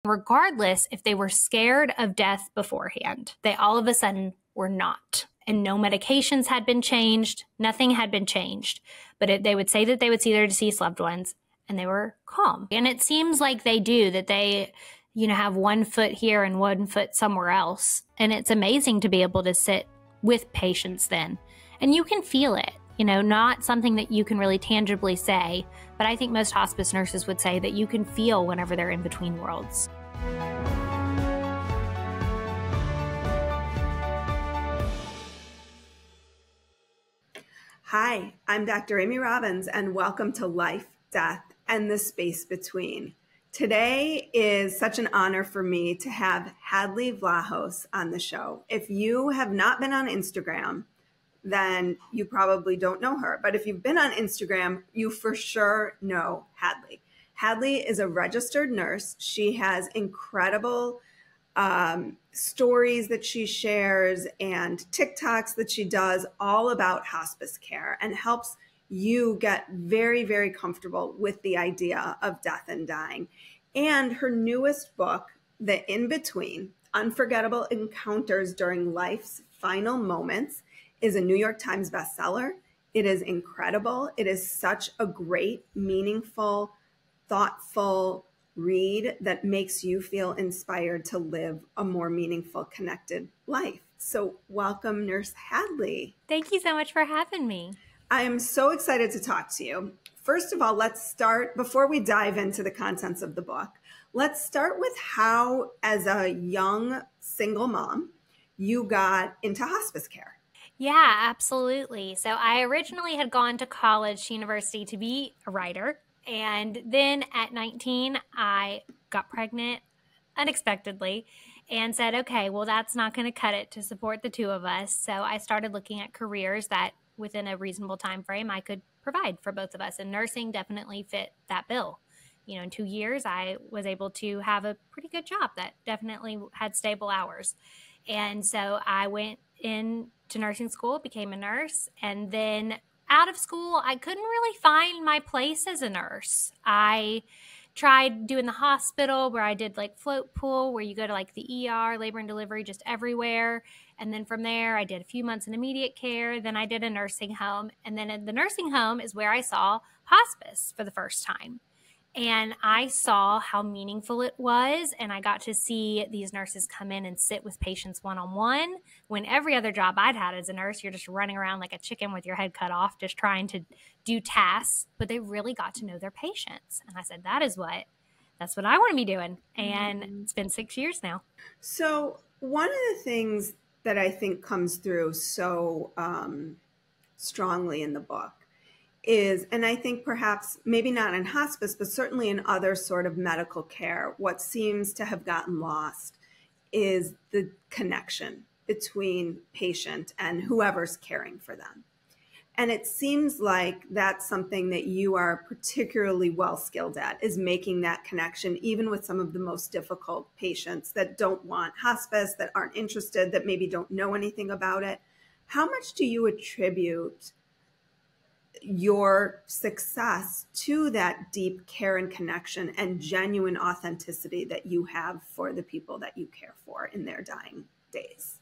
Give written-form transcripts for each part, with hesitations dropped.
regardless if they were scared of death beforehand. They all of a sudden were not. And no medications had been changed. Nothing had been changed. But they would say that they would see their deceased loved ones, and they were calm. And it seems like they do, that they, have one foot here and one foot somewhere else. And it's amazing to be able to sit with patients then. And you can feel it, not something that you can really tangibly say, but I think most hospice nurses would say that you can feel whenever they're in between worlds. Hi, I'm Dr. Amy Robbins, and welcome to Life, Death, and the Space Between. Today is such an honor for me to have Hadley Vlahos on the show. If you have not been on Instagram, then you probably don't know her. But if you've been on Instagram, you for sure know Hadley. Hadley is a registered nurse. She has incredible stories that she shares and TikToks that she does all about hospice care and helps you get very, very comfortable with the idea of death and dying. And her newest book, The In-Between, Unforgettable Encounters During Life's Final Moments, is a New York Times bestseller. It is incredible. It is such a great, meaningful, thoughtful read that makes you feel inspired to live a more meaningful, connected life. So welcome, Nurse Hadley. Thank you so much for having me. I am so excited to talk to you. First of all, let's start, before we dive into the contents of the book, let's start with how, as a young single mom, you got into hospice care. Yeah, absolutely. So I originally had gone to college, university, to be a writer. And then at 19, I got pregnant unexpectedly and said, okay, well, that's not going to cut it to support the two of us. So I started looking at careers that within a reasonable time frame I could provide for both of us. And nursing definitely fit that bill. In 2 years, I was able to have a pretty good job that definitely had stable hours. And so I went into nursing school, became a nurse, and then out of school, I couldn't really find my place as a nurse. I tried doing the hospital where I did like float pool, where you go to like the ER, labor and delivery, just everywhere. And then from there, I did a few months in immediate care. Then I did a nursing home. And then in the nursing home is where I saw hospice for the first time. And I saw how meaningful it was. And I got to see these nurses come in and sit with patients one-on-one, when every other job I'd had as a nurse, you're just running around like a chicken with your head cut off, just trying to do tasks. But they really got to know their patients. And I said, that's what I want to be doing. And It's been 6 years now. So one of the things that I think comes through so strongly in the book is, and I think perhaps maybe not in hospice, but certainly in other sort of medical care, what seems to have gotten lost is the connection between patient and whoever's caring for them. And it seems like that's something that you are particularly well skilled at, is making that connection, even with some of the most difficult patients that don't want hospice, that aren't interested, that maybe don't know anything about it. How much do you attribute your success to that deep care and connection and genuine authenticity that you have for the people that you care for in their dying days?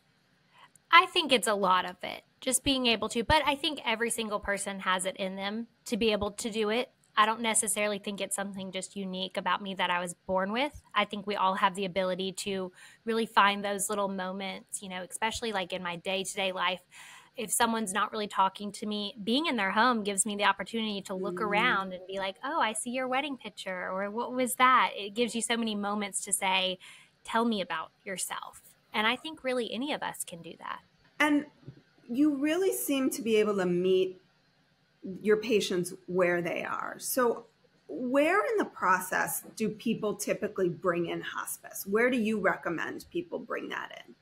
I think it's a lot of it, just being able to, but I think every single person has it in them to be able to do it. I don't necessarily think it's something just unique about me that I was born with. I think we all have the ability to really find those little moments, especially like in my day-to-day life. If someone's not really talking to me, being in their home gives me the opportunity to look around and be like, oh, I see your wedding picture, or what was that? It gives you so many moments to say, tell me about yourself. And I think really any of us can do that. And you really seem to be able to meet your patients where they are. So where in the process do people typically bring in hospice? Where do you recommend people bring that in?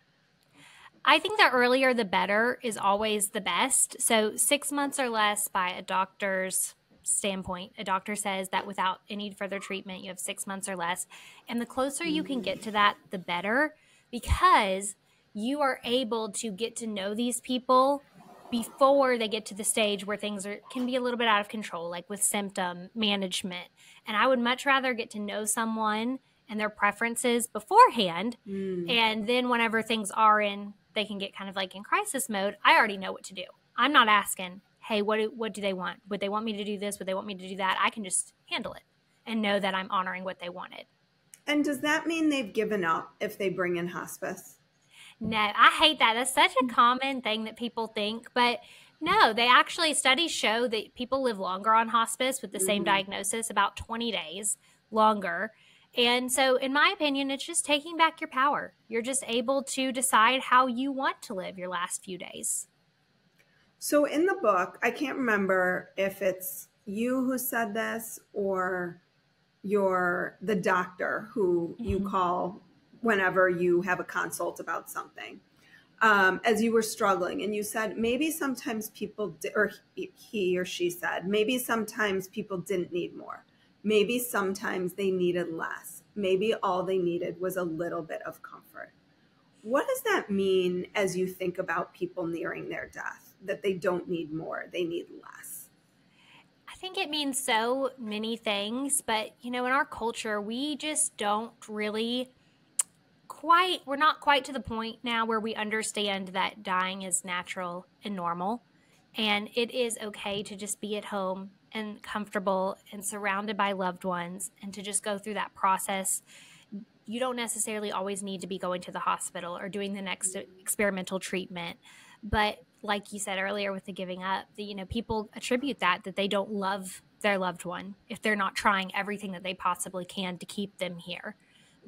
I think the earlier the better is always the best. So 6 months or less by a doctor's standpoint. A doctor says that without any further treatment, you have 6 months or less. And the closer you can get to that, the better, because you are able to get to know these people before they get to the stage where things can be a little bit out of control, like with symptom management. And I would much rather get to know someone and their preferences beforehand. And then whenever things are they can get kind of like in crisis mode, I already know what to do. I'm not asking, hey, what do they want? Would they want me to do this? Would they want me to do that? I can just handle it and know that I'm honoring what they wanted. And does that mean they've given up if they bring in hospice? No, I hate that. That's such a common thing that people think, but no, studies show that people live longer on hospice with the same diagnosis, about 20 days longer. And so in my opinion, it's just taking back your power. You're just able to decide how you want to live your last few days. So in the book, I can't remember if it's you who said this or the doctor who you call whenever you have a consult about something, as you were struggling, and you said maybe sometimes people or he or she said maybe sometimes people didn't need more, maybe sometimes they needed less, maybe all they needed was a little bit of comfort. What does that mean as you think about people nearing their death, that they don't need more, they need less? I think it means so many things, but in our culture, we just don't really we're not quite to the point now where we understand that dying is natural and normal, and it is okay to just be at home and comfortable and surrounded by loved ones and to just go through that process. You don't necessarily always need to be going to the hospital or doing the next experimental treatment. But like you said earlier with the giving up, people attribute that they don't love their loved one if they're not trying everything that they possibly can to keep them here.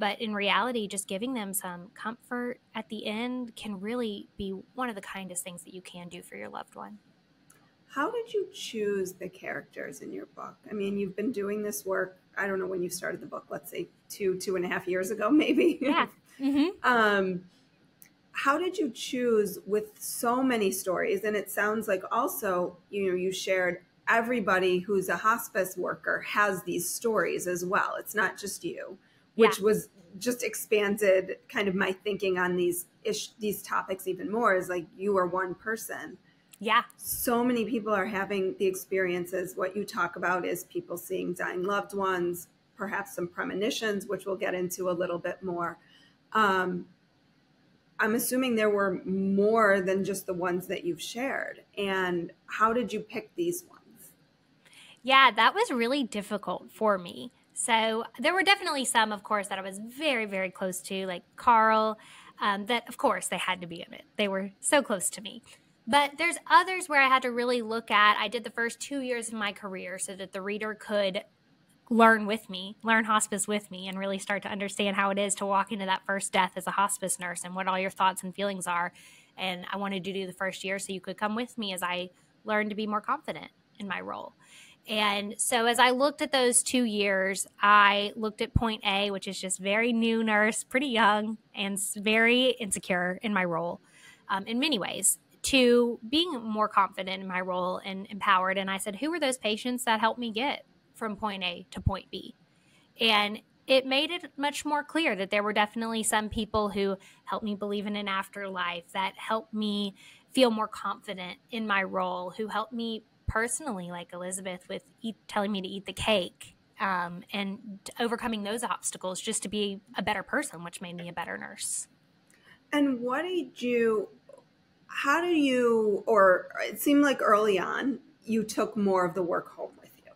But in reality, just giving them some comfort at the end can really be one of the kindest things that you can do for your loved one. How did you choose the characters in your book? I mean, you've been doing this work, I don't know when you started the book, let's say 2.5 years ago, maybe. Yeah. Mm-hmm. How did you choose with so many stories? And it sounds like also, you shared everybody who's a hospice worker has these stories as well. It's not just you, which was just expanded kind of my thinking on these topics even more, is like you are one person. Yeah. So many people are having the experiences. What you talk about is people seeing dying loved ones, perhaps some premonitions, which we'll get into a little bit more. I'm assuming there were more than just the ones that you've shared. And how did you pick these ones? Yeah, that was really difficult for me. So there were definitely some, of course, that I was very, very close to, like Carl, that, of course, they had to be in it. They were so close to me. But there's others where I had to really look at. I did the first 2 years of my career so that the reader could learn hospice with me, and really start to understand how it is to walk into that first death as a hospice nurse and what all your thoughts and feelings are. And I wanted to do the first year so you could come with me as I learned to be more confident in my role. And so as I looked at those 2 years, I looked at point A, which is just very new nurse, pretty young, and very insecure in my role in many ways, to being more confident in my role and empowered. And I said, who are those patients that helped me get from point A to point B? And it made it much more clear that there were definitely some people who helped me believe in an afterlife, that helped me feel more confident in my role, who helped me personally, like Elizabeth, with telling me to eat the cake, and overcoming those obstacles just to be a better person, which made me a better nurse. And how do you, or it seemed like early on, you took more of the work home with you.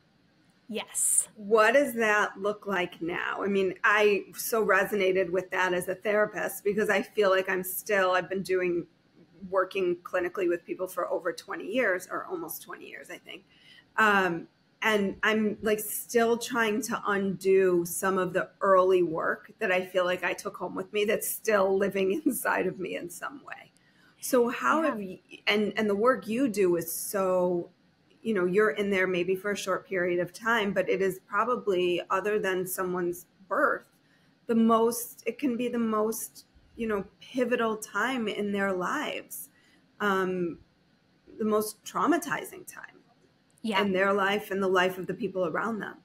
Yes. What does that look like now? I mean, I so resonated with that as a therapist, because I feel like I've been working clinically with people for over 20 years, or almost 20 years, I think. And I'm like still trying to undo some of the early work that I feel like I took home with me that's still living inside of me in some way. So how have you, and the work you do is so, you're in there maybe for a short period of time, but it is probably, other than someone's birth, it can be the most, pivotal time in their lives, the most traumatizing time in their life and the life of the people around them.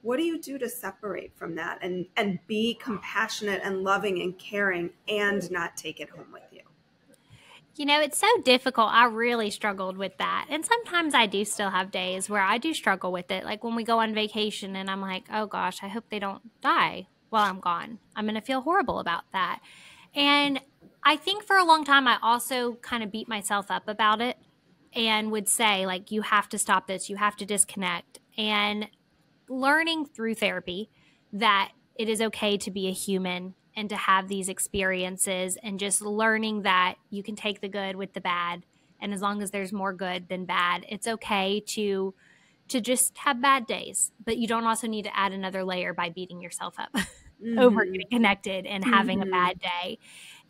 What do you do to separate from that and be compassionate and loving and caring and not take it home with you? It's so difficult. I really struggled with that. And sometimes I do still have days where I do struggle with it. Like when we go on vacation and I'm like, oh gosh, I hope they don't die while I'm gone. I'm going to feel horrible about that. And I think for a long time, I also kind of beat myself up about it and would say, like, you have to stop this. You have to disconnect. And learning through therapy that it is okay to be a human and to have these experiences, and just learning that you can take the good with the bad. And as long as there's more good than bad, it's okay to just have bad days, but you don't also need to add another layer by beating yourself up over getting connected and having a bad day.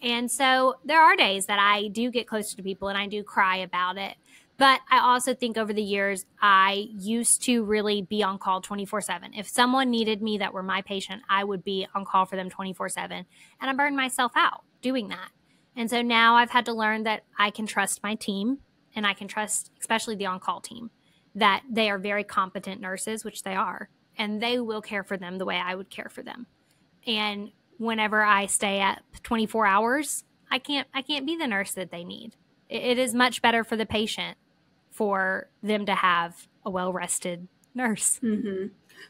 And so there are days that I do get closer to people and I do cry about it. But I also think over the years, I used to really be on call 24/7. If someone needed me that were my patient, I would be on call for them 24/7. And I burned myself out doing that. And so now I've had to learn that I can trust my team, and I can trust especially the on-call team, that they are very competent nurses, which they are, and they will care for them the way I would care for them. And whenever I stay up 24 hours, I can't be the nurse that they need. It is much better for the patient for them to have a well-rested nurse.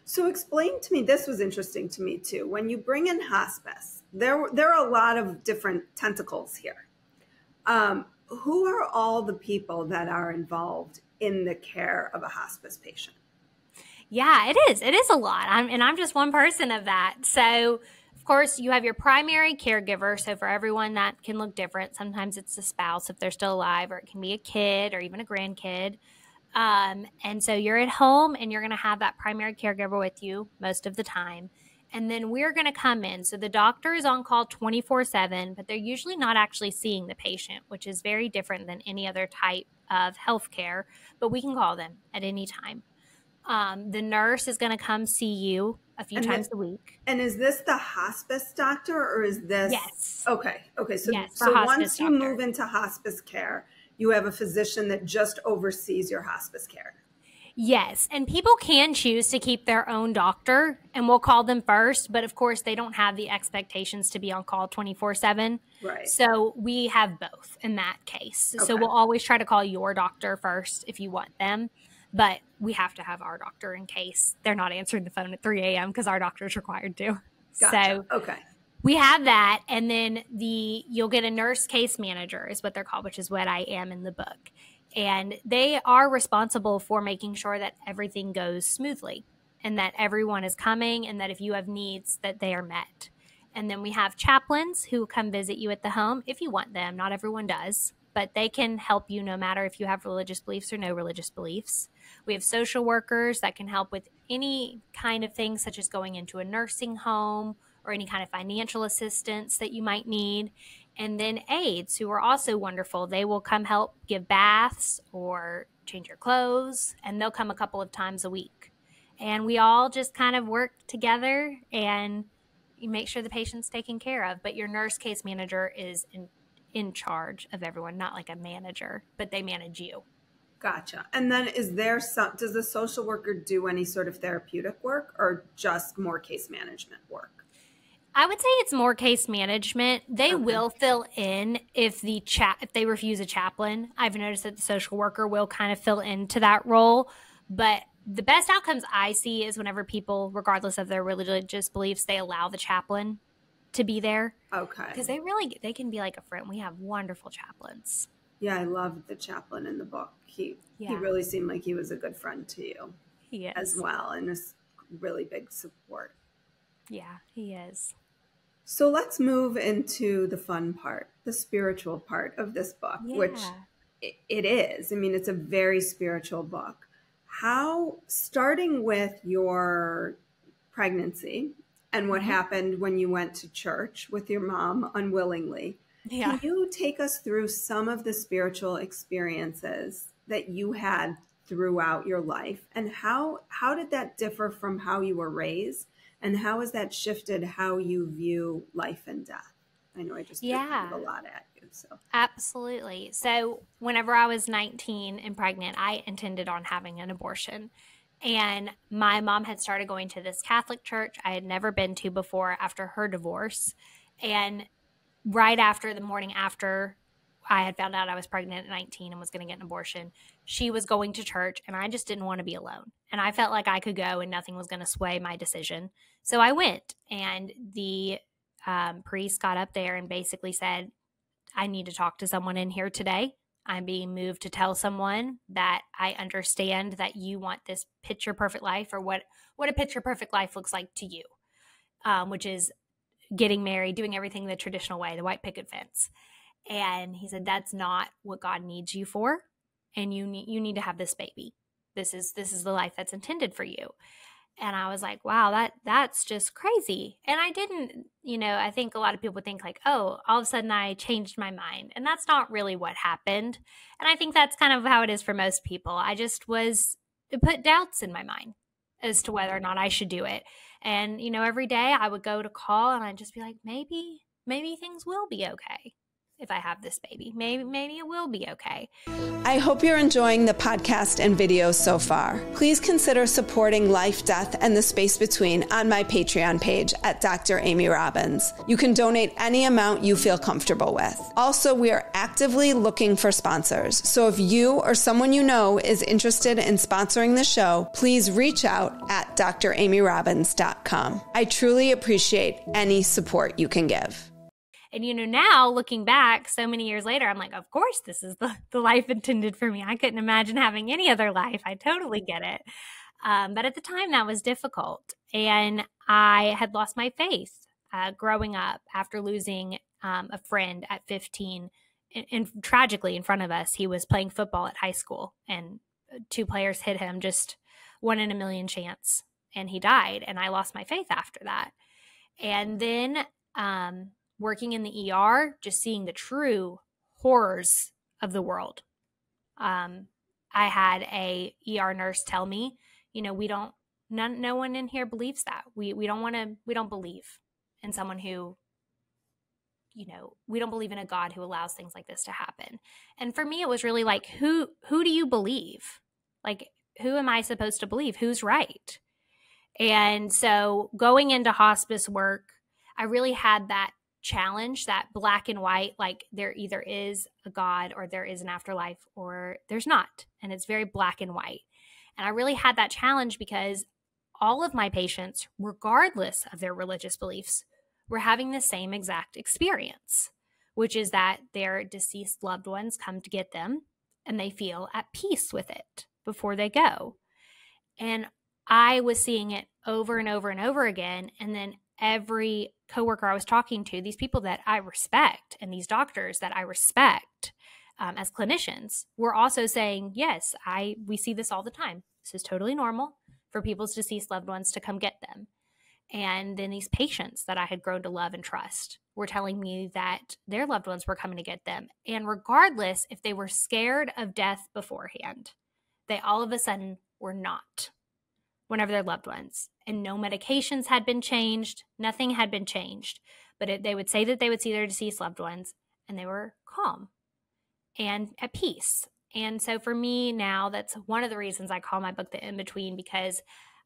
So explain to me, this was interesting to me too. When you bring in hospice, there are a lot of different tentacles here. Who are all the people that are involved in the care of a hospice patient? Yeah, it is. It is a lot. I'm just one person of that. So, of course, you have your primary caregiver. So for everyone, that can look different. Sometimes it's the spouse if they're still alive, or it can be a kid or even a grandkid. And so you're at home and you're going to have that primary caregiver with you most of the time. And then we're going to come in. So the doctor is on call 24/7, but they're usually not actually seeing the patient, which is very different than any other type of healthcare, but we can call them at any time. The nurse is going to come see you a few times a week. And is this the hospice doctor, or is this? Yes. Okay. So, yes, so once you move into hospice care, you have a physician that just oversees your hospice care. Yes. And people can choose to keep their own doctor, and we'll call them first. But of course, they don't have the expectations to be on call 24/7. Right. So we have both in that case. Okay. So we'll always try to call your doctor first if you want them. But we have to have our doctor in case they're not answering the phone at 3 a.m. because our doctor is required to. Gotcha. So we have that. And then you'll get a nurse case manager is what they're called, which is what I am in the book. And they are responsible for making sure that everything goes smoothly and that everyone is coming, and that if you have needs, that they are met. And then we have chaplains who come visit you at the home if you want them. Not everyone does, but they can help you no matter if you have religious beliefs or no religious beliefs. We have social workers that can help with any kind of thing, such as going into a nursing home or any kind of financial assistance that you might need. And then aides who are also wonderful. They will come help give baths or change your clothes, and they'll come a couple of times a week. And we all just kind of work together and you make sure the patient's taken care of. But your nurse case manager is in charge of everyone, not like a manager, but they manage you. Gotcha. And then does the social worker do any sort of therapeutic work, or just more case management work? I would say it's more case management. They will fill in if they refuse a chaplain. I've noticed that the social worker will kind of fill into that role. But the best outcomes I see is whenever people, regardless of their religious beliefs, they allow the chaplain to be there. Okay. Because they can be like a friend. We have wonderful chaplains. Yeah, I loved the chaplain in the book. He really seemed like he was a good friend to you. He is. As well, and a really big support. Yeah, he is. So let's move into the fun part, the spiritual part of this book, which it is. I mean, it's a very spiritual book. Starting with your pregnancy and what happened when you went to church with your mom unwillingly, can you take us through some of the spiritual experiences that you had throughout your life, and how did that differ from how you were raised? And how has that shifted how you view life and death? I know I just threw a lot at you. So absolutely. So whenever I was 19 and pregnant, I intended on having an abortion. And my mom had started going to this Catholic church I had never been to before after her divorce. And right after the morning after I had found out I was pregnant at 19 and was going to get an abortion. She was going to church, and I just didn't want to be alone. And I felt like I could go and nothing was going to sway my decision. So I went, and the priest got up there and basically said, I need to talk to someone in here today. I'm being moved to tell someone that I understand that you want this picture perfect life, or what a picture perfect life looks like to you, which is getting married, doing everything the traditional way, the white picket fence. And he said, that's not what God needs you for. And you need to have this baby. This is the life that's intended for you. And I was like, wow, that's just crazy. And I didn't, I think a lot of people think like, oh, all of a sudden I changed my mind. And that's not really what happened. And I think that's kind of how it is for most people. I just it put doubts in my mind as to whether or not I should do it. And, every day I would go to call and I'd just be like, maybe things will be okay. If I have this baby, maybe it will be okay. I hope you're enjoying the podcast and videos so far. Please consider supporting Life, Death, and the Space Between on my Patreon page at Dr. Amy Robbins. You can donate any amount you feel comfortable with. Also, we are actively looking for sponsors. So if you or someone you know is interested in sponsoring the show, please reach out at dramyrobbins.com. I truly appreciate any support you can give. And, now looking back so many years later, I'm like, of course, this is the life intended for me. I couldn't imagine having any other life. I totally get it. But at the time, that was difficult. And I had lost my faith growing up after losing a friend at 15. And tragically, in front of us, he was playing football at high school. And 2 players hit him, just 1 in a million chance. And he died. And I lost my faith after that. And then working in the ER, just seeing the true horrors of the world. I had a ER nurse tell me, no one in here believes that. We don't believe in someone who, we don't believe in a God who allows things like this to happen. And for me, it was really like, who do you believe? Like, who am I supposed to believe? Who's right? And so going into hospice work, I really had that challenge, that black and white, like there either is a God or there is an afterlife or there's not. And it's very black and white. And I really had that challenge because all of my patients, regardless of their religious beliefs, were having the same exact experience, which is that their deceased loved ones come to get them and they feel at peace with it before they go. And I was seeing it over and over and over again. And then every coworker I was talking to, these people that I respect and these doctors that I respect as clinicians, were also saying, yes, we see this all the time. This is totally normal for people's deceased loved ones to come get them. And then these patients that I had grown to love and trust were telling me that their loved ones were coming to get them. And regardless if they were scared of death beforehand, they all of a sudden were not whenever their loved ones. And no medications had been changed. Nothing had been changed. But they would say that they would see their deceased loved ones, and they were calm and at peace. And so for me now, that's one of the reasons I call my book The In-Between, because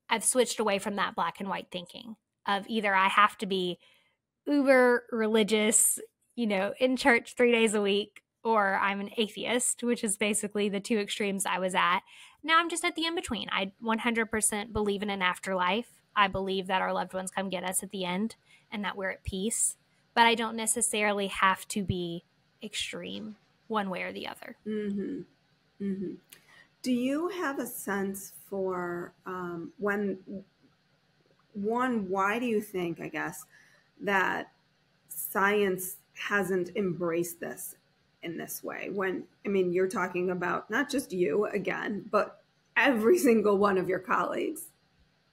I've switched away from that black and white thinking of either I have to be uber religious, in church 3 days a week, or I'm an atheist, which is basically the 2 extremes I was at. Now I'm just at the in-between. I 100% believe in an afterlife. I believe that our loved ones come get us at the end and that we're at peace. But I don't necessarily have to be extreme one way or the other. Mm-hmm. Mm-hmm. Do you have a sense for why do you think, I guess, that science hasn't embraced this in this way? You're talking about not just you again, but every single one of your colleagues.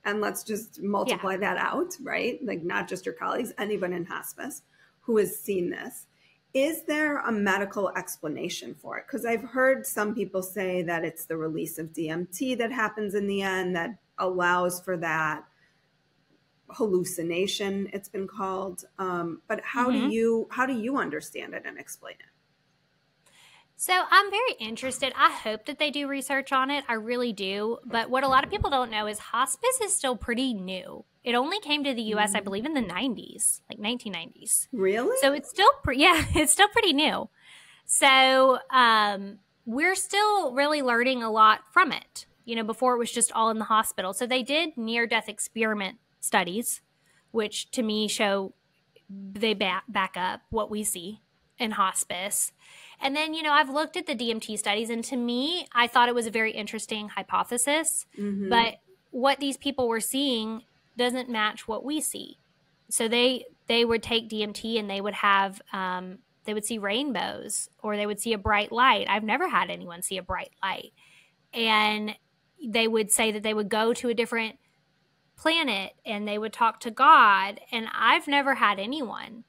And let's just multiply that out, right? Like not just your colleagues, anyone in hospice who has seen this. Is there a medical explanation for it? Because I've heard some people say that it's the release of DMT that happens in the end that allows for that hallucination, it's been called. But how do you understand it and explain it? So I'm very interested. I hope that they do research on it. I really do. But what a lot of people don't know is hospice is still pretty new. It only came to the U.S., I believe, in the 90s, like 1990s. Really? So it's still, it's still pretty new. So we're still really learning a lot from it. Before it was just all in the hospital. So they did near-death experiment studies, which to me show they back up what we see in hospice. And then, I've looked at the DMT studies, and to me, I thought it was a very interesting hypothesis. Mm-hmm. But what these people were seeing doesn't match what we see. So they would take DMT and they would have they would see rainbows, or they would see a bright light. I've never had anyone see a bright light. And they would say that they would go to a different planet and they would talk to God. And I've never had anyone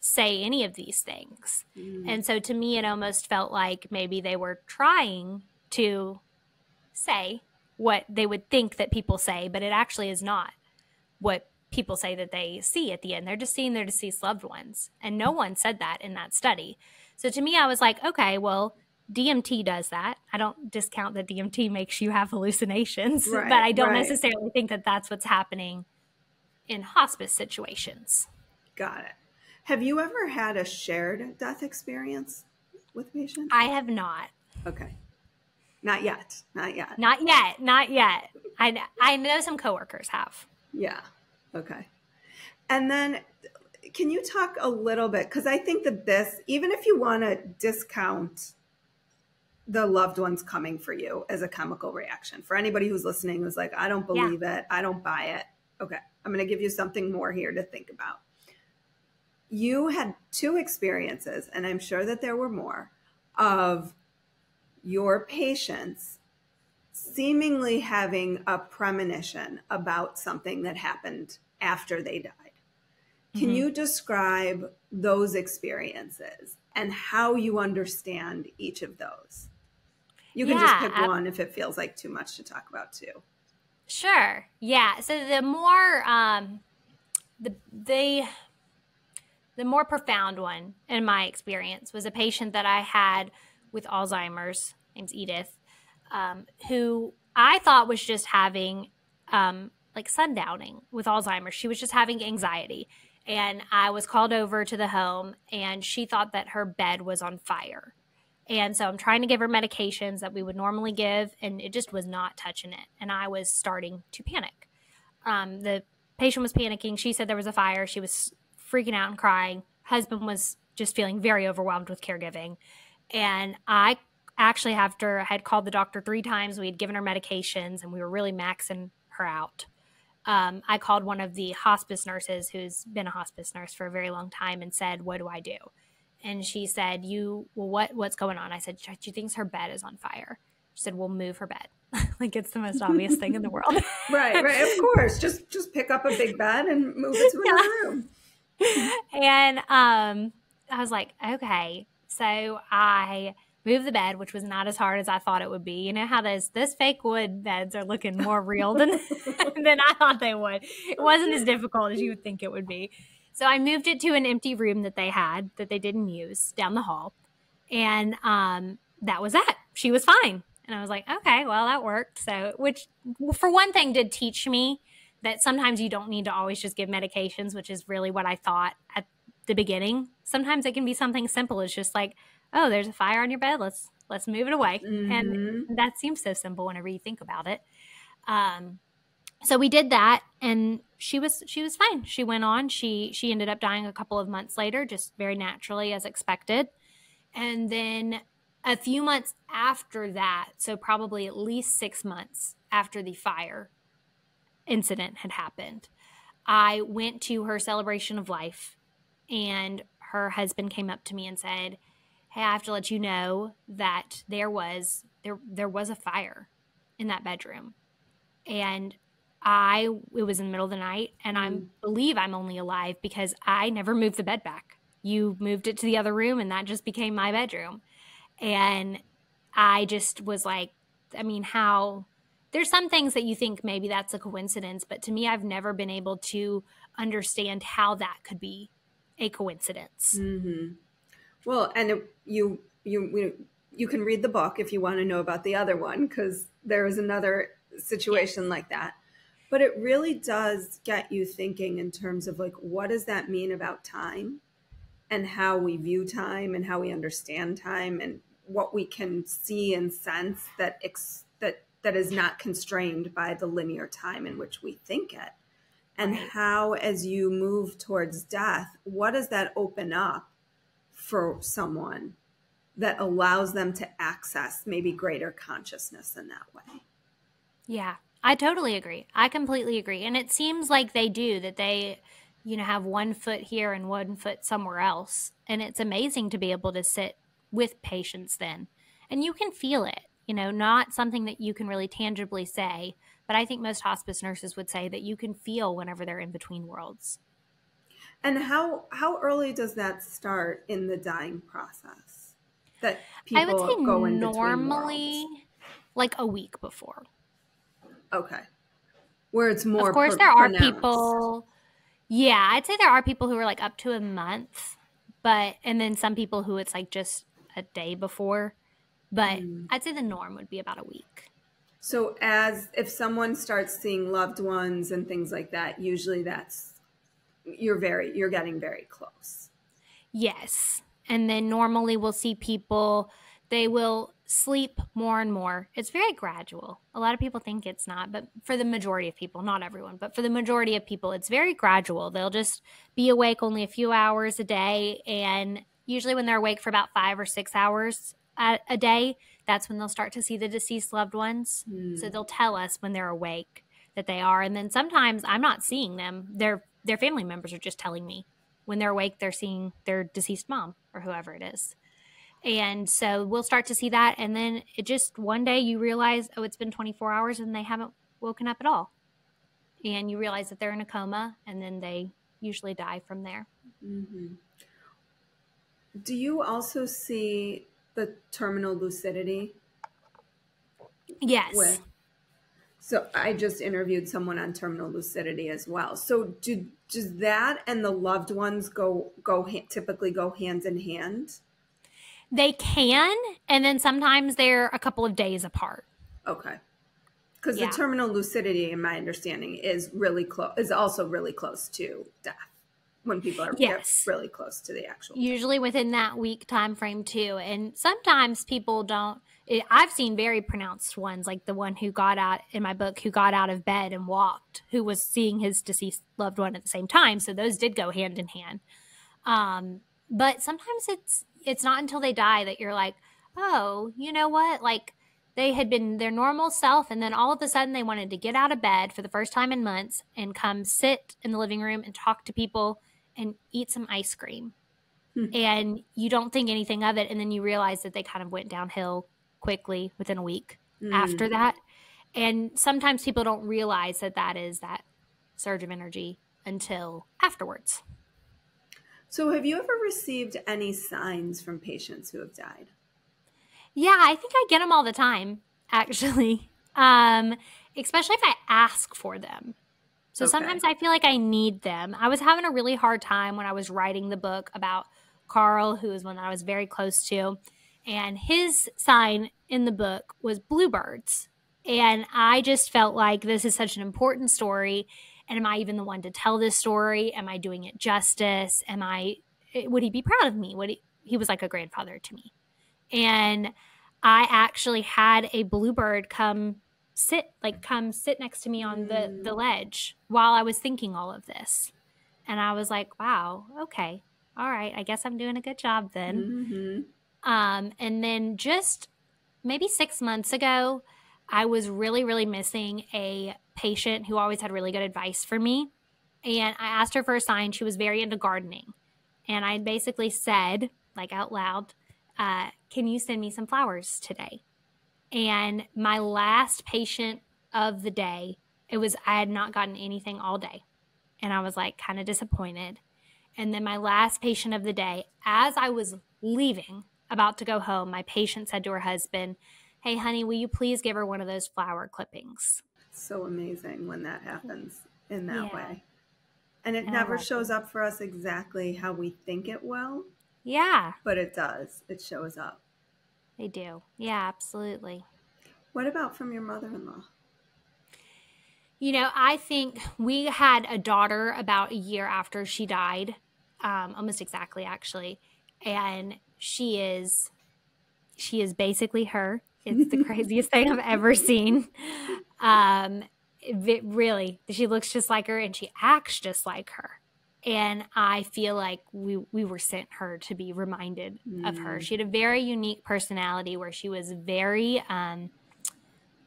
say any of these things. And so to me, it almost felt like maybe they were trying to say what they would think that people say, but it actually is not what people say that they see at the end. They're just seeing their deceased loved ones. And no one said that in that study. So to me, I was like, okay, well, DMT does that. I don't discount that DMT makes you have hallucinations, but I don't necessarily think that that's what's happening in hospice situations. Got it. Have you ever had a shared death experience with patients? I have not. Okay. Not yet. Not yet. I know some coworkers have. Yeah. Okay. And then can you talk a little bit, because I think that this, even if you want to discount the loved ones coming for you as a chemical reaction, for anybody who's listening who's like, I don't believe it, I don't buy it. Okay. I'm going to give you something more here to think about. You had 2 experiences, and I'm sure that there were more, of your patients seemingly having a premonition about something that happened after they died. Can you describe those experiences and how you understand each of those? You can just pick one if it feels like too much to talk about too. Sure. Yeah. So the more the more profound one in my experience was a patient that I had with Alzheimer's, name's Edith, who I thought was just having like sundowning with Alzheimer's. She was just having anxiety. And I was called over to the home, and she thought that her bed was on fire. And so I'm trying to give her medications that we would normally give, and it just was not touching it. And I was starting to panic. The patient was panicking. She said there was a fire. She was freaking out and crying. Husband was just feeling very overwhelmed with caregiving. And I actually, after I had called the doctor 3 times, we had given her medications, and we were really maxing her out. I called one of the hospice nurses who's been a hospice nurse for a very long time and said, what do I do? And she said, what's going on? I said, she thinks her bed is on fire. She said, well, move her bed. Like, it's the most obvious thing in the world. Right. Of course. Just pick up a big bed and move it to another room. And I was like, okay. So I moved the bed, which was not as hard as I thought it would be. You know how those fake wood beds are looking more real than I thought they would. It wasn't as difficult as you would think it would be. So I moved it to an empty room that they had that they didn't use down the hall. And that was that. She was fine. And I was like, okay, well, that worked. So, which for one thing did teach me that sometimes you don't need to always just give medications, which is really what I thought at the beginning. Sometimes it can be something simple. It's just like, oh, there's a fire on your bed. Let's move it away. And that seems so simple whenever you think about it. So we did that, and she was fine. She went on. She ended up dying a couple of months later, just very naturally as expected. And then a few months after that, so probably at least 6 months after the fire incident had happened, I went to her celebration of life, and her husband came up to me and said, hey, I have to let you know that there was a fire in that bedroom. And it was in the middle of the night, and I believe I'm only alive because I never moved the bed back. You moved it to the other room, and that just became my bedroom. And I just was like, I mean, there's some things that you think maybe that's a coincidence, but to me, I've never been able to understand how that could be a coincidence. Mm-hmm. Well, and you can read the book if you want to know about the other one, because there is another situation like that. But it really does get you thinking in terms of like, what does that mean about time? and how we view time and how we understand time and what we can see and sense that is not constrained by the linear time in which we think it. And Right. how, as you move towards death, what does that open up for someone that allows them to access maybe greater consciousness in that way? Yeah, I totally agree. I completely agree. And it seems like they do, that they, have one foot here and one foot somewhere else. And it's amazing to be able to sit with patients then. And you can feel it, not something that you can really tangibly say, but I think most hospice nurses would say that you can feel whenever they're in between worlds. And how early does that start in the dying process? That I would say people go in between normally worlds? like a week before. Okay. Where it's more Of course, there are pronounced. people. Yeah, I'd say there are people who are like up to a month, and then some people who it's like just a day before. But I'd say the norm would be about a week. So if someone starts seeing loved ones and things like that, usually you're getting very close. Yes. And then normally we'll see people, they will sleep more and more. It's very gradual. A lot of people think it's not, but for the majority of people, not everyone, but for the majority of people, it's very gradual. They'll just be awake only a few hours a day. And usually when they're awake for about 5 or 6 hours a day, that's when they'll start to see the deceased loved ones. So they'll tell us when they're awake that they are. And then sometimes I'm not seeing them. Their family members are just telling me. When they're awake, they're seeing their deceased mom or whoever it is. And so we'll start to see that. And then it just one day you realize, oh, it's been 24 hours and they haven't woken up at all. And you realize that they're in a coma, and then they usually die from there. Mm-hmm. Do you also see the terminal lucidity? Yes. So I just interviewed someone on terminal lucidity as well. So does that and the loved ones typically go hand in hand? They can, and then sometimes they're a couple of days apart. Okay. Because the terminal lucidity, in my understanding, is also really close to death when people are get really close to the actual usually within that week time frame too. And sometimes people don't. I've seen very pronounced ones, like the one who got out in my book, who got out of bed and walked, who was seeing his deceased loved one at the same time. So those did go hand in hand. But sometimes it's not until they die that you're like, oh, you know what? Like they had been their normal self, and then all of a sudden they wanted to get out of bed for the first time in months and come sit in the living room and talk to people and eat some ice cream. And you don't think anything of it. And then you realize that they kind of went downhill quickly within a week after that. And sometimes people don't realize that is that surge of energy until afterwards. So have you ever received any signs from patients who have died? Yeah, I think I get them all the time, actually, especially if I ask for them. So sometimes I feel like I need them. I was having a really hard time when I was writing the book about Carl, who is one that I was very close to. And his sign in the book was bluebirds. And I just felt like this is such an important story. And am I even the one to tell this story? Am I doing it justice? Would he be proud of me? He was like a grandfather to me. And I actually had a bluebird come sit next to me on the ledge while I was thinking all of this. And I was like, wow, okay. All right. I guess I'm doing a good job then. And then just maybe 6 months ago, I was really, really missing a patient who always had really good advice for me. And I asked her for a sign. She was very into gardening. And I basically said, like out loud, can you send me some flowers today? And my last patient of the day, I had not gotten anything all day. And I was like kind of disappointed. And then my last patient of the day, as I was leaving, about to go home, my patient said to her husband, hey, honey, will you please give her one of those flower clippings? So amazing when that happens in that way. And it never shows up for us exactly how we think it will. Yeah. But it does. It shows up. They do. Yeah, absolutely. What about from your mother-in-law? I think we had a daughter about a year after she died. almost exactly actually. And she is basically her. It's the craziest thing I've ever seen. Really, she looks just like her and she acts just like her. And I feel like we were sent her to be reminded of her. She had a very unique personality where she was very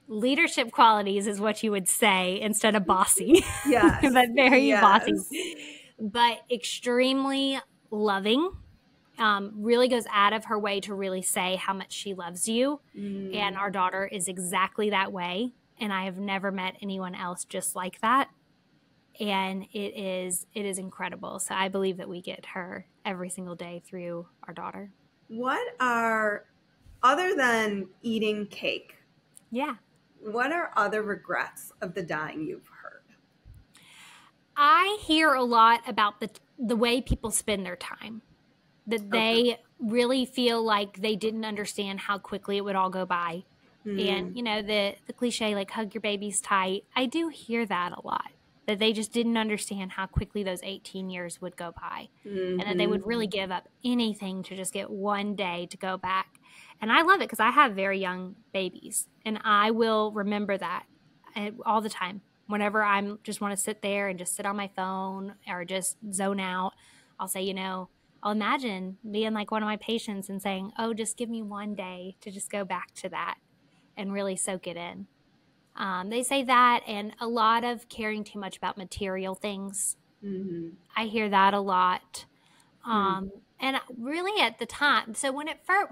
leadership qualities is what you would say instead of bossy. Yes. But very bossy. Yes. But extremely loving. Really goes out of her way to really say how much she loves you. And our daughter is exactly that way. And I have never met anyone else just like that. And it is incredible. So I believe that we get her every single day through our daughter. What are, other than eating cake, Yeah. what are other regrets of the dying you've heard? I hear a lot about the way people spend their time. That they really feel like they didn't understand how quickly it would all go by. And, you know, the cliche, like hug your babies tight. I do hear that a lot, that they just didn't understand how quickly those 18 years would go by and that they would really give up anything to just get one day to go back. And I love it because I have very young babies and I will remember that all the time. Whenever I'm just want to sit there and just sit on my phone or just zone out, I'll say, you know, I'll imagine being like one of my patients and saying, oh, just give me one day to just go back to that and really soak it in. They say that, and a lot of caring too much about material things. I hear that a lot. And really at the time, so when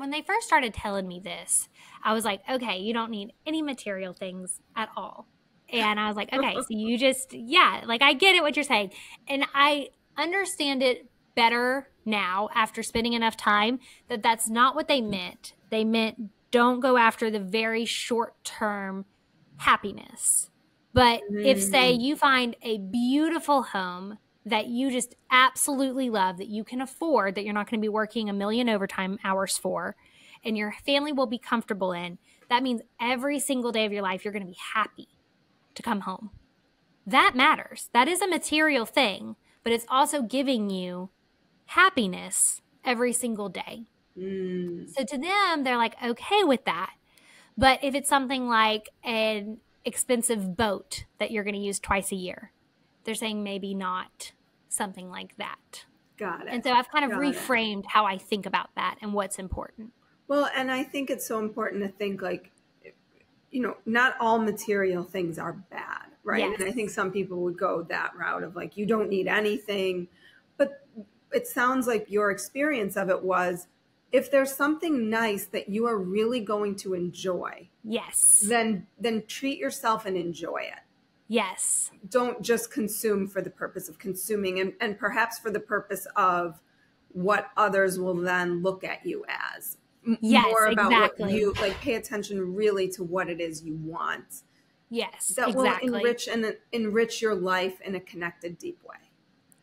they first started telling me this, I was like, okay, you don't need any material things at all. And I was like, okay, so you just, yeah, like I get it what you're saying. And I understand it better now after spending enough time that that's not what they meant. They meant don't go after the very short term happiness. But if, say, you find a beautiful home that you just absolutely love, that you can afford, that you're not going to be working a million overtime hours for, and your family will be comfortable in, that means every single day of your life you're going to be happy to come home. That matters. That is a material thing, but it's also giving you happiness every single day. So to them, they're like, okay with that. But if it's something like an expensive boat that you're going to use twice a year, they're saying maybe not something like that. Got it. And so I've kind of reframed how I think about that and what's important. Well, and I think it's so important to think like, you know, not all material things are bad, right? Yes. And I think some people would go that route of like, you don't need anything. But it sounds like your experience of it was, if there's something nice that you are really going to enjoy, yes, then treat yourself and enjoy it. Yes. Don't just consume for the purpose of consuming and perhaps for the purpose of what others will then look at you as. Yes, more about exactly. what you like, pay attention really to what it is you want. Yes, that exactly. will enrich your life in a connected, deep way.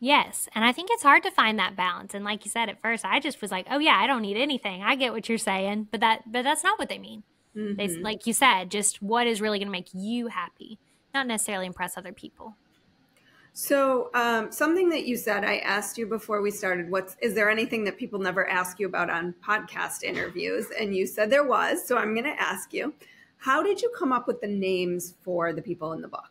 Yes. And I think it's hard to find that balance. And like you said, at first, I just was like, oh yeah, I don't need anything. I get what you're saying. But that's not what they mean. They, like you said, just what is really going to make you happy, not necessarily impress other people. So something that you said, I asked you before we started, is there anything that people never ask you about on podcast interviews? And you said there was. So I'm going to ask you, how did you come up with the names for the people in the book?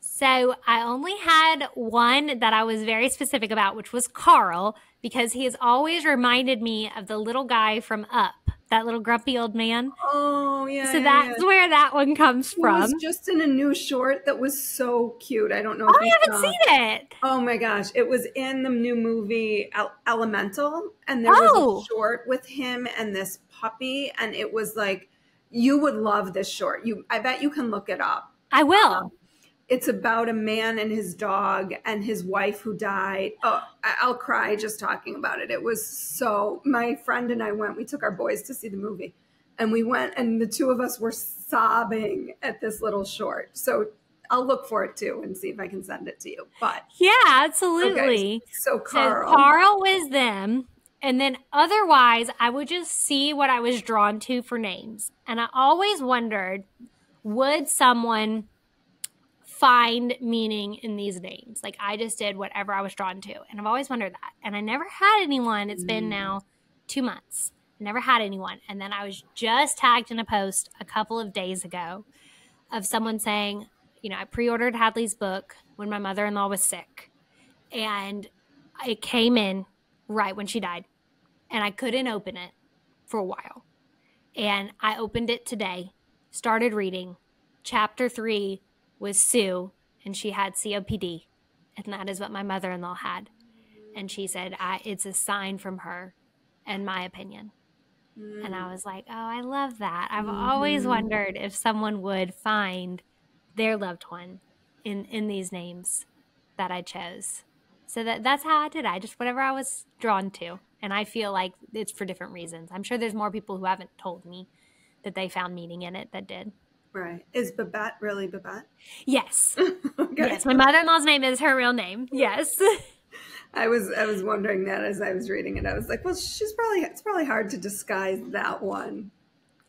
So I only had one that I was very specific about, which was Carl, because he has always reminded me of the little guy from Up, that little grumpy old man. Oh, yeah. So that's where that one comes from. He was just in a new short that was so cute. I don't know if I haven't seen it. Oh my gosh. It was in the new movie Elemental, and there was a short with him and this puppy, and it was like, you would love this short. I bet you can look it up. I will. It's about a man and his dog and his wife who died. Oh, I'll cry just talking about it. It was so, my friend and I we took our boys to see the movie, and we went, and the two of us were sobbing at this little short. So I'll look for it too and see if I can send it to you. But yeah, absolutely. Okay, so Carl was them. And then otherwise, I would just see what I was drawn to for names. And I always wondered, would someone find meaning in these names. Like I just did whatever I was drawn to. And I've always wondered that. And I never had anyone. It's been now 2 months. I never had anyone. And then I was just tagged in a post a couple of days ago of someone saying, you know, I pre-ordered Hadley's book when my mother-in-law was sick. And it came in right when she died. And I couldn't open it for a while. And I opened it today, started reading. Chapter 3 was Sue, and she had COPD. And that is what my mother-in-law had. And she said, it's a sign from her, in my opinion. And I was like, oh, I love that. I've always wondered if someone would find their loved one in these names that I chose. So that's how I did it. I just, whatever I was drawn to. And I feel like it's for different reasons. I'm sure there's more people who haven't told me that they found meaning in it that did. Right. Is Babette really Babette? Yes. Okay. Yes. My mother-in-law's name is her real name. Yes. I was wondering that as I was reading it. I was like, well, it's probably hard to disguise that one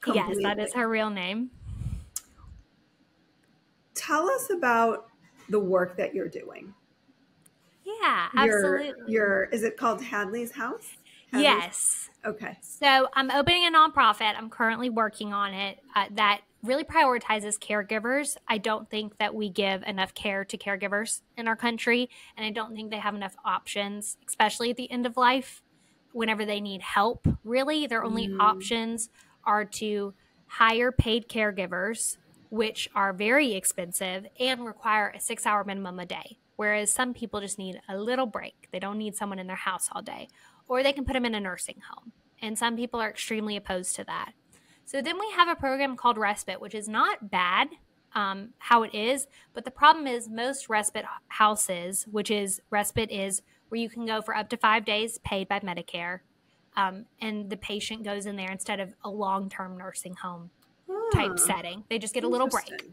completely. Yes, that is her real name. Tell us about the work that you're doing. Yeah, absolutely. Is it called Hadley's House? Yes. Okay. So I'm opening a nonprofit. I'm currently working on it that really prioritizes caregivers. I don't think that we give enough care to caregivers in our country, and I don't think they have enough options, especially at the end of life, whenever they need help. Really, their only options are to hire paid caregivers, which are very expensive and require a 6-hour minimum a day, whereas some people just need a little break. They don't need someone in their house all day, or they can put them in a nursing home, and some people are extremely opposed to that. So then we have a program called Respite, which is not bad how it is, but the problem is most respite houses, which is Respite is where you can go for up to 5 days paid by Medicare, and the patient goes in there instead of a long-term nursing home type setting. They just get a little break.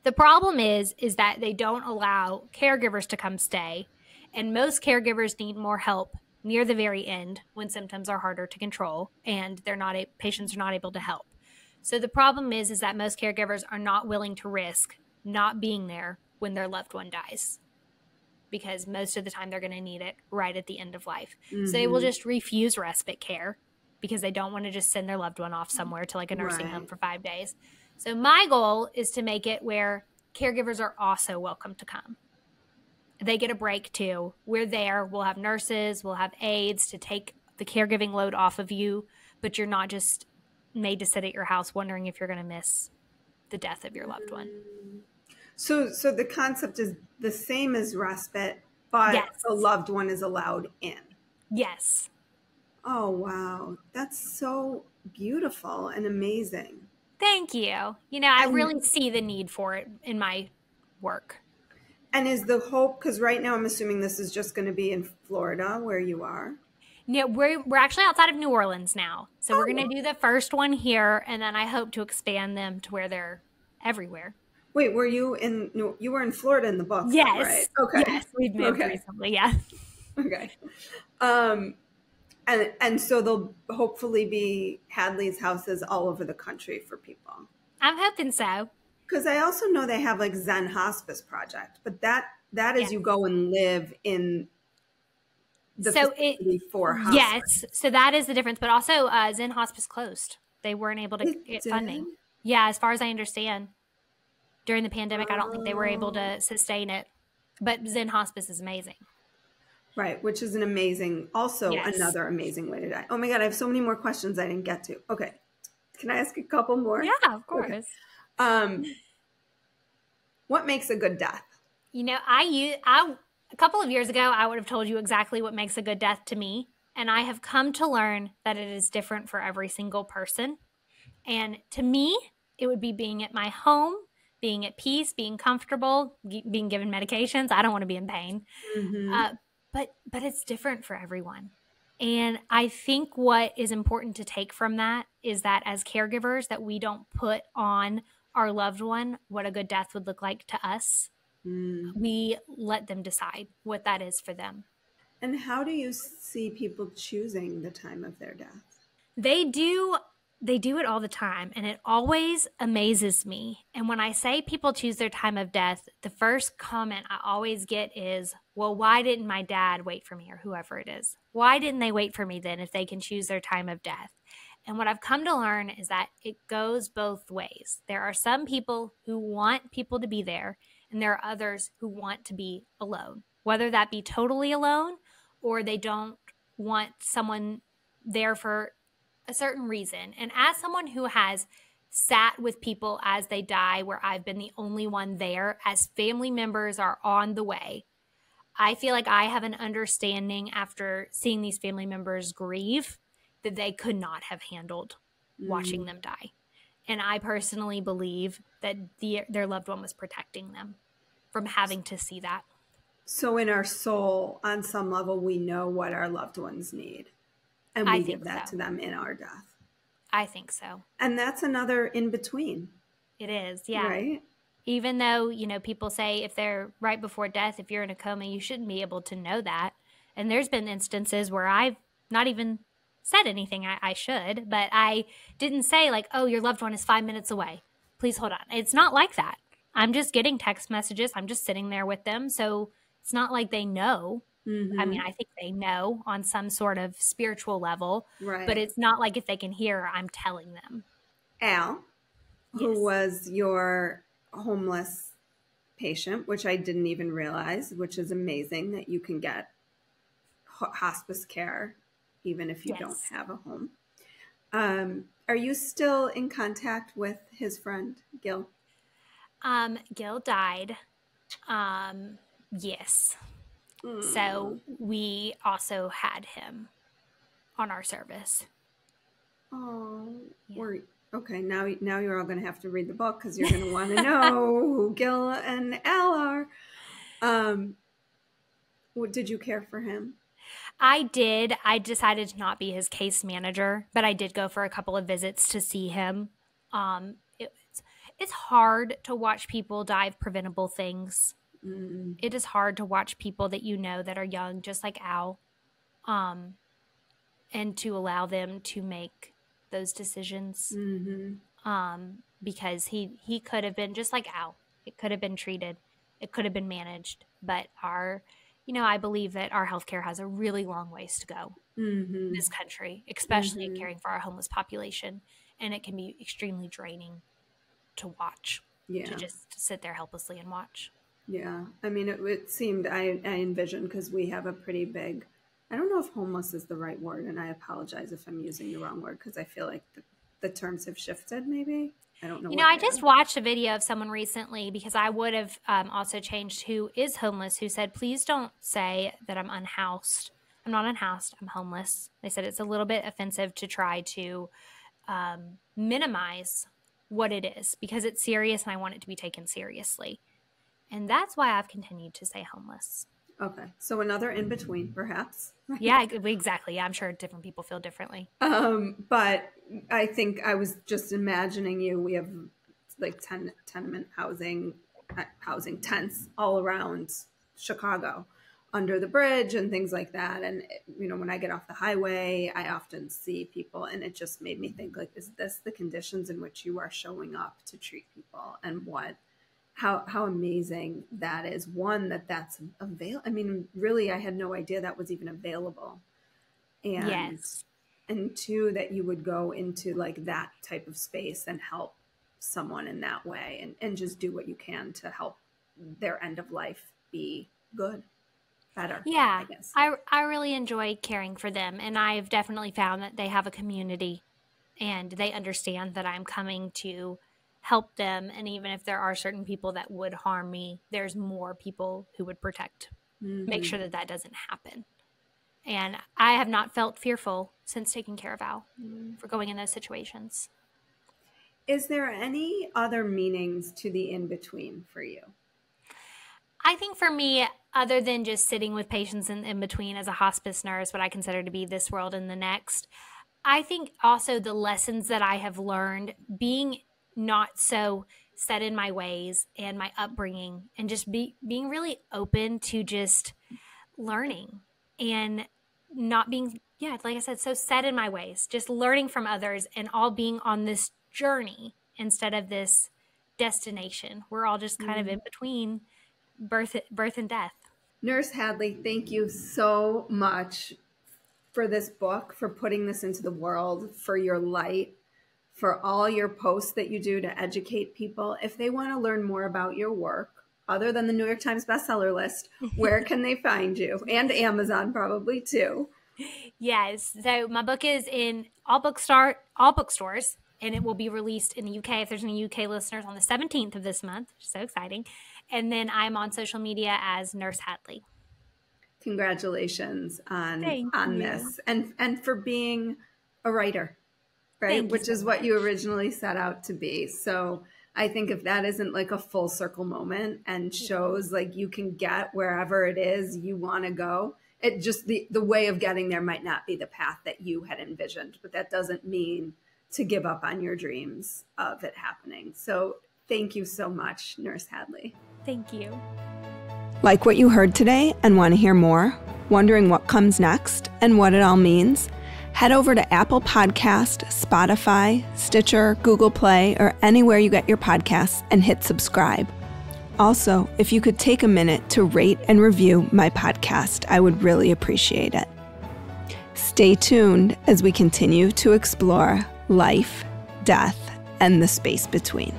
The problem is that they don't allow caregivers to come stay, and most caregivers need more help near the very end when symptoms are harder to control and patients are not able to help. So the problem is that most caregivers are not willing to risk not being there when their loved one dies, because most of the time they're going to need it right at the end of life. So they will just refuse respite care because they don't want to just send their loved one off somewhere to like a nursing home for 5 days. So my goal is to make it where caregivers are also welcome to come. They get a break too. We're there. We'll have nurses. We'll have aides to take the caregiving load off of you, but you're not just made to sit at your house wondering if you're going to miss the death of your loved one. So the concept is the same as respite, but the loved one is allowed in. Yes. Oh, wow. That's so beautiful and amazing. Thank you. You know, I really see the need for it in my work. And is the hope, because right now I'm assuming this is just going to be in Florida where you are? Yeah, we're actually outside of New Orleans now. So we're going to do the first one here, and then I hope to expand them to where they're everywhere. Wait, you were in Florida in the book? Yes. Right? Okay. Yes, we've moved recently, yeah. Okay. And so there'll hopefully be Hadley's houses all over the country for people. I'm hoping so. Because I also know they have like Zen Hospice Project, but that is you go and live in the facility for hospice. Yes, so that is the difference. But also Zen Hospice closed. They weren't able to get funding. Yeah, as far as I understand. During the pandemic, I don't think they were able to sustain it. But Zen Hospice is amazing. Right, which is another amazing way to die. Oh my God, I have so many more questions I didn't get to. Okay, can I ask a couple more? Yeah, of course. Okay. What makes a good death? You know, a couple of years ago, I would have told you exactly what makes a good death to me. And I have come to learn that it is different for every single person. And to me, it would be being at my home, being at peace, being comfortable, being given medications. I don't want to be in pain. But it's different for everyone. And I think what is important to take from that is that as caregivers, that we don't put on our loved one what a good death would look like to us. We let them decide what that is for them. And how do you see people choosing the time of their death? They do they do it all the time, and it always amazes me. And when I say people choose their time of death, the first comment I always get is, well, why didn't my dad wait for me, or whoever it is? Why didn't they wait for me then if they can choose their time of death? And what I've come to learn is that it goes both ways. There are some people who want people to be there, and there are others who want to be alone, whether that be totally alone or they don't want someone there for a certain reason. And as someone who has sat with people as they die, where I've been the only one there, as family members are on the way, I feel like I have an understanding after seeing these family members grieve that they could not have handled watching them die. And I personally believe that their loved one was protecting them from having to see that. So in our soul, on some level, we know what our loved ones need. And we give that to them in our death. I think so. And that's another in between. It is, yeah. Right? Even though, people say if they're right before death, if you're in a coma, you shouldn't be able to know that. And there's been instances where I've not even said anything I should, but I didn't say like, oh, your loved one is 5 minutes away. Please hold on. It's not like that. I'm just getting text messages. I'm just sitting there with them. So it's not like they know. I mean, I think they know on some sort of spiritual level, right? But it's not like if they can hear, I'm telling them. Al, who was your homeless patient, which I didn't even realize, which is amazing that you can get hospice care even if you don't have a home. Are you still in contact with his friend, Gil? Gil died. Yes. So we also had him on our service. Oh, yeah. Okay. Now you're all going to have to read the book because you're going to want to know who Gil and Al are. Did you care for him? I did. I decided to not be his case manager, but I did go for a couple of visits to see him. It's hard to watch people die of preventable things. It is hard to watch people that that are young, just like Al, and to allow them to make those decisions. Because he could have been just like Al. It could have been treated. It could have been managed. But I believe that our healthcare has a really long ways to go in this country, especially in caring for our homeless population. And it can be extremely draining to watch, to just sit there helplessly and watch. Yeah. I mean, it seemed, I envisioned, because we have a pretty big, I don't know if homeless is the right word, and I apologize if I'm using the wrong word, because I feel like the terms have shifted maybe. I don't know. I just watched a video of someone recently, because I would have also changed who is homeless, who said, please don't say that I'm unhoused. I'm not unhoused. I'm homeless. They said it's a little bit offensive to try to minimize what it is, because it's serious and I want it to be taken seriously. And that's why I've continued to say homeless. Okay. So another in between, perhaps. Yeah, exactly. Yeah, I'm sure different people feel differently. But I think I was just imagining you. We have like tenement housing tents all around Chicago, under the bridge and things like that. And, when I get off the highway, I often see people, and it just made me think, like, is this the conditions in which you are showing up to treat people, and how amazing that is. One, that's available. I mean, really, I had no idea that was even available. And and two, that you would go into like that type of space and help someone in that way, and just do what you can to help their end of life be good, better. Yeah, I guess. I really enjoy caring for them, and I've definitely found that they have a community, and they understand that I'm coming to help them. And even if there are certain people that would harm me, there's more people who would protect, make sure that doesn't happen. And I have not felt fearful since taking care of Al for going in those situations. Is there any other meanings to the in-between for you? I think for me, other than just sitting with patients in between as a hospice nurse, what I consider to be this world and the next, I think also the lessons that I have learned being not so set in my ways and my upbringing, and just being really open to just learning and not being, like I said, so set in my ways, just learning from others and all being on this journey instead of this destination. We're all just kind of in between birth and death. Nurse Hadley, thank you so much for this book, for putting this into the world, for your light, for all your posts that you do to educate people. If they want to learn more about your work, other than the New York Times bestseller list, where can they find you? And Amazon probably too. Yes. So my book is in all bookstores, and it will be released in the UK if there's any UK listeners on the 17th of this month. So exciting. And then I'm on social media as Nurse Hadley. Congratulations on you. this and for being a writer, right? Which is what you originally set out to be. So I think if that isn't like a full circle moment and shows like you can get wherever it is you want to go, it just the way of getting there might not be the path that you had envisioned, but that doesn't mean to give up on your dreams of it happening. So thank you so much, Nurse Hadley. Thank you. Like what you heard today and want to hear more? Wondering what comes next and what it all means? Head over to Apple Podcast, Spotify, Stitcher, Google Play, or anywhere you get your podcasts and hit subscribe. Also, if you could take a minute to rate and review my podcast, I would really appreciate it. Stay tuned as we continue to explore life, death, and the space between.